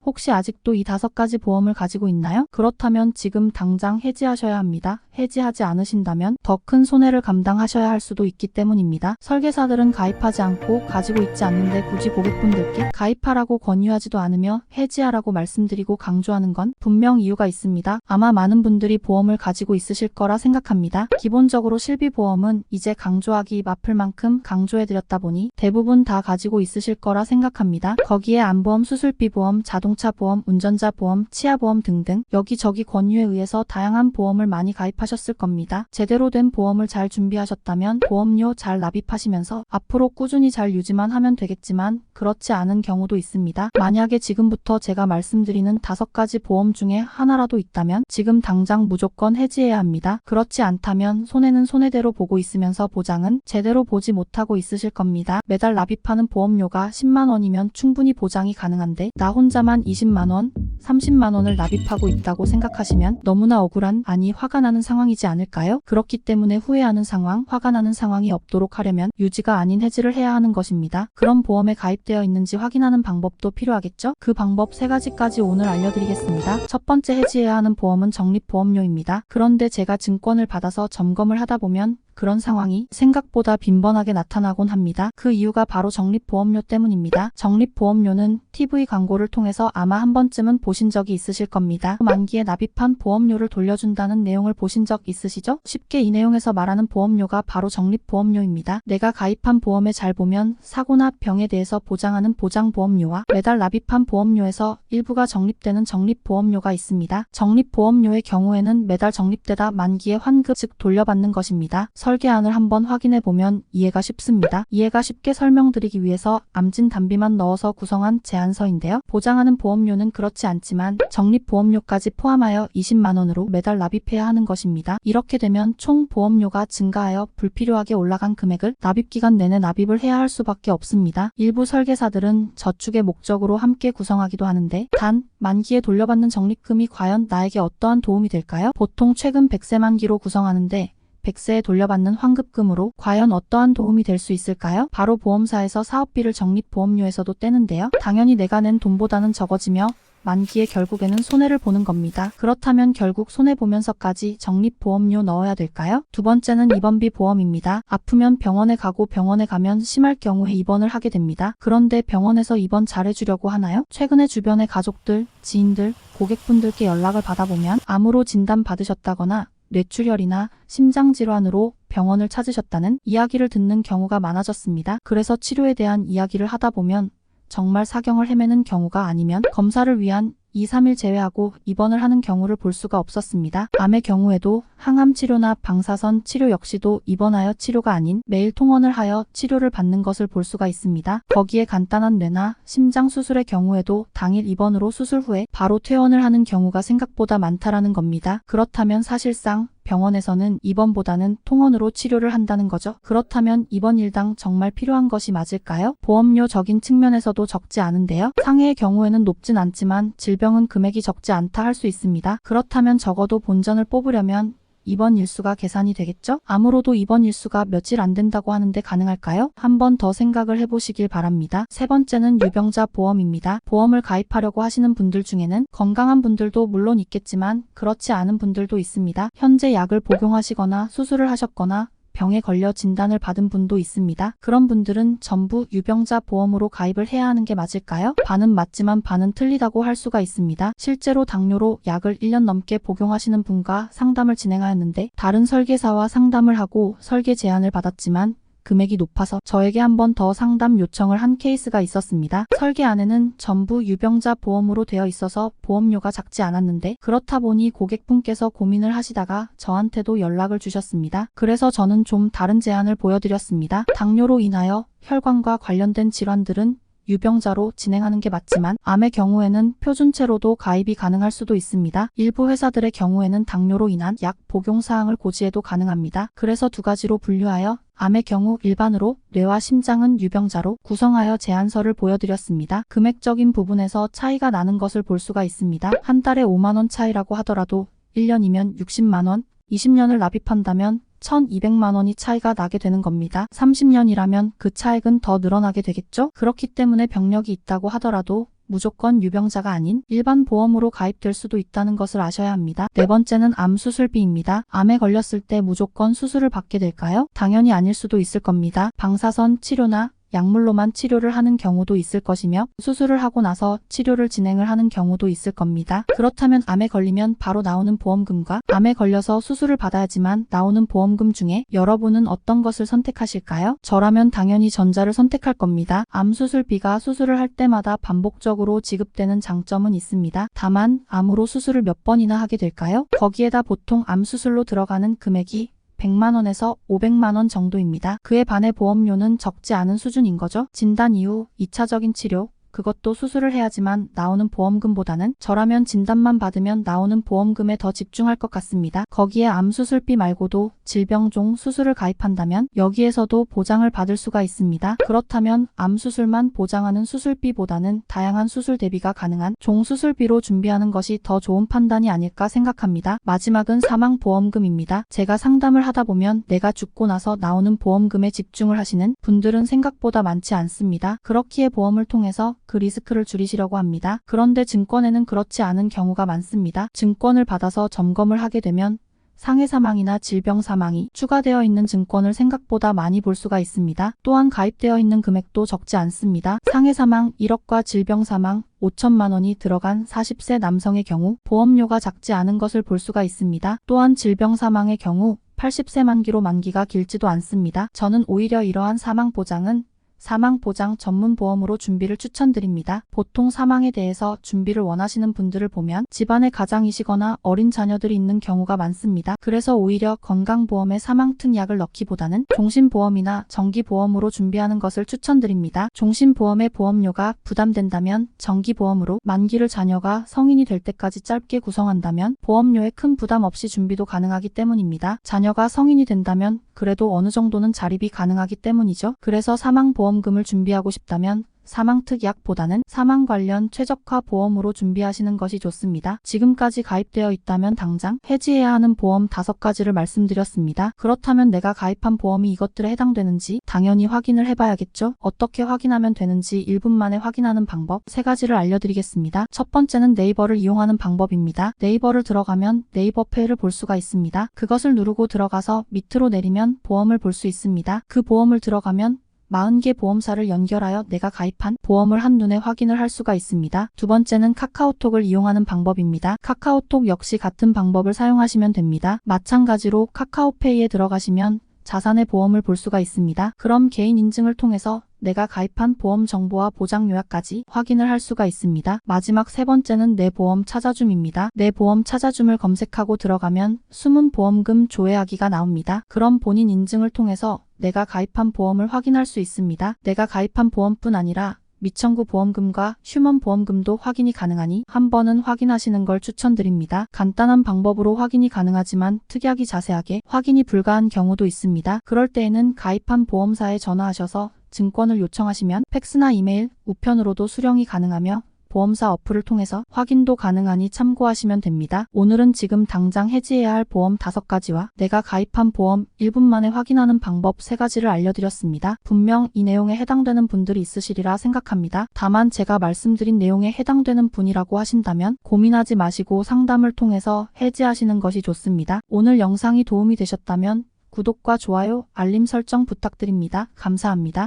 혹시 아직도 이 5가지 보험을 가지고 있나요? 그렇다면 지금 당장 해지하셔야 합니다. 해지하지 않으신다면 더 큰 손해를 감당하셔야 할 수도 있기 때문입니다. 설계사들은 가입하지 않고 가지고 있지 않는데 굳이 고객분들께 가입하라고 권유하지도 않으며 해지하라고 말씀드리고 강조하는 건 분명 이유가 있습니다. 아마 많은 분들이 보험을 가지고 있으실 거라 생각합니다. 기본적으로 실비보험은 이제 강조하기 아플 만큼 강조해드렸다 보니 대부분 다 가지고 있으실 거라 생각합니다. 거기에 안보험, 수술비보험, 자동차 보험, 운전자 보험, 치아보험 등등 여기저기 권유에 의해서 다양한 보험을 많이 가입하셨을 겁니다. 제대로 된 보험을 잘 준비하셨다면 보험료 잘 납입하시면서 앞으로 꾸준히 잘 유지만 하면 되겠지만 그렇지 않은 경우도 있습니다. 만약에 지금부터 제가 말씀드리는 5가지 보험 중에 하나라도 있다면 지금 당장 무조건 해지해야 합니다. 그렇지 않다면 손해는 손해대로 보고 있으면서 보장은 제대로 보지 못하고 있으실 겁니다. 매달 납입하는 보험료가 10만 원이면 충분히 보장이 가능한데 나 혼자만 20만 원, 30만 원을 납입하고 있다고 생각하시면 너무나 억울한, 아니 화가 나는 상황이지 않을까요? 그렇기 때문에 후회하는 상황, 화가 나는 상황이 없도록 하려면 유지가 아닌 해지를 해야 하는 것입니다. 그런 보험에 가입되어 있는지 확인하는 방법도 필요하겠죠? 그 방법 3가지까지 오늘 알려드리겠습니다. 첫 번째 해지해야 하는 보험은 적립보험료입니다. 그런데 제가 증권을 받아서 점검을 하다 보면 그런 상황이 생각보다 빈번하게 나타나곤 합니다. 그 이유가 바로 적립보험료 때문입니다. 적립보험료는 TV 광고를 통해서 아마 한 번쯤은 보신 적이 있으실 겁니다. 만기에 납입한 보험료를 돌려준다는 내용을 보신 적 있으시죠? 쉽게 이 내용에서 말하는 보험료가 바로 적립보험료입니다. 내가 가입한 보험에 잘 보면 사고나 병에 대해서 보장하는 보장보험료와 매달 납입한 보험료에서 일부가 적립되는 적립보험료가 있습니다. 적립보험료의 경우에는 매달 적립되다 만기에 환급 즉 돌려받는 것입니다. 설계안을 한번 확인해 보면 이해가 쉽습니다. 이해가 쉽게 설명드리기 위해서 암진 단비만 넣어서 구성한 제안서인데요. 보장하는 보험료는 그렇지 않지만 적립보험료까지 포함하여 20만 원으로 매달 납입해야 하는 것입니다. 이렇게 되면 총 보험료가 증가하여 불필요하게 올라간 금액을 납입기간 내내 납입을 해야 할 수밖에 없습니다. 일부 설계사들은 저축의 목적으로 함께 구성하기도 하는데 단 만기에 돌려받는 적립금이 과연 나에게 어떠한 도움이 될까요? 보통 최근 100세 만기로 구성하는데 100세에 돌려받는 환급금으로 과연 어떠한 도움이 될 수 있을까요? 바로 보험사에서 사업비를 적립보험료에서도 떼는데요. 당연히 내가 낸 돈보다는 적어지며 만기에 결국에는 손해를 보는 겁니다. 그렇다면 결국 손해보면서까지 적립보험료 넣어야 될까요? 두 번째는 입원비 보험입니다. 아프면 병원에 가고 병원에 가면 심할 경우에 입원을 하게 됩니다. 그런데 병원에서 입원 잘해주려고 하나요? 최근에 주변의 가족들, 지인들, 고객분들께 연락을 받아보면 암으로 진단받으셨다거나 뇌출혈이나 심장질환으로 병원을 찾으셨다는 이야기를 듣는 경우가 많아졌습니다. 그래서 치료에 대한 이야기를 하다 보면 정말 사경을 헤매는 경우가 아니면 검사를 위한 2, 3일 제외하고 입원을 하는 경우를 볼 수가 없었습니다. 암의 경우에도 항암 치료나 방사선 치료 역시도 입원하여 치료가 아닌 매일 통원을 하여 치료를 받는 것을 볼 수가 있습니다. 거기에 간단한 뇌나 심장 수술의 경우에도 당일 입원으로 수술 후에 바로 퇴원을 하는 경우가 생각보다 많다라는 겁니다. 그렇다면 사실상 병원에서는 입원보다는 통원으로 치료를 한다는 거죠. 그렇다면 입원 일당 정말 필요한 것이 맞을까요? 보험료적인 측면에서도 적지 않은데요. 상해의 경우에는 높진 않지만 질병은 금액이 적지 않다 할 수 있습니다. 그렇다면 적어도 본전을 뽑으려면 입원 일수가 계산이 되겠죠? 암으로도 입원 일수가 며칠 안 된다고 하는데 가능할까요? 한 번 더 생각을 해보시길 바랍니다. 세 번째는 유병자 보험입니다. 보험을 가입하려고 하시는 분들 중에는 건강한 분들도 물론 있겠지만 그렇지 않은 분들도 있습니다. 현재 약을 복용하시거나 수술을 하셨거나 병에 걸려 진단을 받은 분도 있습니다. 그런 분들은 전부 유병자 보험으로 가입을 해야 하는 게 맞을까요? 반은 맞지만 반은 틀리다고 할 수가 있습니다. 실제로 당뇨로 약을 1년 넘게 복용하시는 분과 상담을 진행하였는데 다른 설계사와 상담을 하고 설계 제안을 받았지만 금액이 높아서 저에게 한 번 더 상담 요청을 한 케이스가 있었습니다. 설계안에는 전부 유병자 보험으로 되어 있어서 보험료가 작지 않았는데 그렇다 보니 고객분께서 고민을 하시다가 저한테도 연락을 주셨습니다. 그래서 저는 좀 다른 제안을 보여드렸습니다. 당뇨로 인하여 혈관과 관련된 질환들은 유병자로 진행하는 게 맞지만 암의 경우에는 표준체로도 가입이 가능할 수도 있습니다. 일부 회사들의 경우에는 당뇨로 인한 약 복용 사항을 고지해도 가능합니다. 그래서 2가지로 분류하여 암의 경우 일반으로, 뇌와 심장은 유병자로 구성하여 제안서를 보여드렸습니다. 금액적인 부분에서 차이가 나는 것을 볼 수가 있습니다. 한 달에 5만 원 차이라고 하더라도 1년이면 60만 원, 20년을 납입한다면 1,200만 원이 차이가 나게 되는 겁니다. 30년이라면 그 차액은 더 늘어나게 되겠죠? 그렇기 때문에 병력이 있다고 하더라도 무조건 유병자가 아닌 일반 보험으로 가입될 수도 있다는 것을 아셔야 합니다. 네 번째는 암 수술비입니다. 암에 걸렸을 때 무조건 수술을 받게 될까요? 당연히 아닐 수도 있을 겁니다. 방사선 치료나 약물로만 치료를 하는 경우도 있을 것이며 수술을 하고 나서 치료를 진행을 하는 경우도 있을 겁니다. 그렇다면 암에 걸리면 바로 나오는 보험금과 암에 걸려서 수술을 받아야지만 나오는 보험금 중에 여러분은 어떤 것을 선택하실까요? 저라면 당연히 전자를 선택할 겁니다. 암 수술비가 수술을 할 때마다 반복적으로 지급되는 장점은 있습니다. 다만 암으로 수술을 몇 번이나 하게 될까요? 거기에다 보통 암 수술로 들어가는 금액이 100만 원에서 500만 원 정도입니다. 그에 반해 보험료는 적지 않은 수준인 거죠. 진단 이후 2차적인 치료, 그것도 수술을 해야지만 나오는 보험금보다는 저라면 진단만 받으면 나오는 보험금에 더 집중할 것 같습니다. 거기에 암 수술비 말고도 질병종 수술을 가입한다면 여기에서도 보장을 받을 수가 있습니다. 그렇다면 암 수술만 보장하는 수술비보다는 다양한 수술 대비가 가능한 종 수술비로 준비하는 것이 더 좋은 판단이 아닐까 생각합니다. 마지막은 사망보험금입니다. 제가 상담을 하다 보면 내가 죽고 나서 나오는 보험금에 집중을 하시는 분들은 생각보다 많지 않습니다. 그렇기에 보험을 통해서 그 리스크를 줄이시려고 합니다. 그런데 증권에는 그렇지 않은 경우가 많습니다. 증권을 받아서 점검을 하게 되면 상해 사망이나 질병 사망이 추가되어 있는 증권을 생각보다 많이 볼 수가 있습니다. 또한 가입되어 있는 금액도 적지 않습니다. 상해 사망 1억과 질병 사망 5천만 원이 들어간 40세 남성의 경우 보험료가 작지 않은 것을 볼 수가 있습니다. 또한 질병 사망의 경우 80세 만기로 만기가 길지도 않습니다. 저는 오히려 이러한 사망 보장은 사망보장 전문보험으로 준비를 추천드립니다. 보통 사망에 대해서 준비를 원하시는 분들을 보면 집안에 가장이시거나 어린 자녀들이 있는 경우가 많습니다. 그래서 오히려 건강보험에 사망특약을 넣기보다는 종신보험이나 정기보험으로 준비하는 것을 추천드립니다. 종신보험의 보험료가 부담된다면 정기보험으로 만기를 자녀가 성인이 될 때까지 짧게 구성한다면 보험료에 큰 부담 없이 준비도 가능하기 때문입니다. 자녀가 성인이 된다면 그래도 어느 정도는 자립이 가능하기 때문이죠. 그래서 사망보험금을 준비하고 싶다면 사망특약보다는 사망 관련 최적화 보험으로 준비하시는 것이 좋습니다. 지금까지 가입되어 있다면 당장 해지해야 하는 보험 5가지를 말씀드렸습니다. 그렇다면 내가 가입한 보험이 이것들에 해당되는지 당연히 확인을 해봐야겠죠. 어떻게 확인하면 되는지 1분 만에 확인하는 방법 3가지를 알려드리겠습니다. 첫 번째는 네이버를 이용하는 방법입니다. 네이버를 들어가면 네이버 페이를 볼 수가 있습니다. 그것을 누르고 들어가서 밑으로 내리면 보험을 볼 수 있습니다. 그 보험을 들어가면 40개 보험사를 연결하여 내가 가입한 보험을 한눈에 확인을 할 수가 있습니다. 두 번째는 카카오톡을 이용하는 방법입니다. 카카오톡 역시 같은 방법을 사용하시면 됩니다. 마찬가지로 카카오페이에 들어가시면 자산의 보험을 볼 수가 있습니다. 그럼 개인 인증을 통해서 내가 가입한 보험 정보와 보장 요약까지 확인을 할 수가 있습니다. 마지막 3번째는 내 보험 찾아줌입니다. 내 보험 찾아줌을 검색하고 들어가면 숨은 보험금 조회하기가 나옵니다. 그럼 본인 인증을 통해서 내가 가입한 보험을 확인할 수 있습니다. 내가 가입한 보험뿐 아니라 미청구 보험금과 휴먼 보험금도 확인이 가능하니 한 번은 확인하시는 걸 추천드립니다. 간단한 방법으로 확인이 가능하지만 특약이 자세하게 확인이 불가한 경우도 있습니다. 그럴 때에는 가입한 보험사에 전화하셔서 증권을 요청하시면 팩스나 이메일, 우편으로도 수령이 가능하며 보험사 어플을 통해서 확인도 가능하니 참고하시면 됩니다. 오늘은 지금 당장 해지해야 할 보험 5가지와 내가 가입한 보험 1분 만에 확인하는 방법 3가지를 알려드렸습니다. 분명 이 내용에 해당되는 분들이 있으시리라 생각합니다. 다만 제가 말씀드린 내용에 해당되는 분이라고 하신다면 고민하지 마시고 상담을 통해서 해지하시는 것이 좋습니다. 오늘 영상이 도움이 되셨다면 구독과 좋아요, 알림 설정 부탁드립니다. 감사합니다.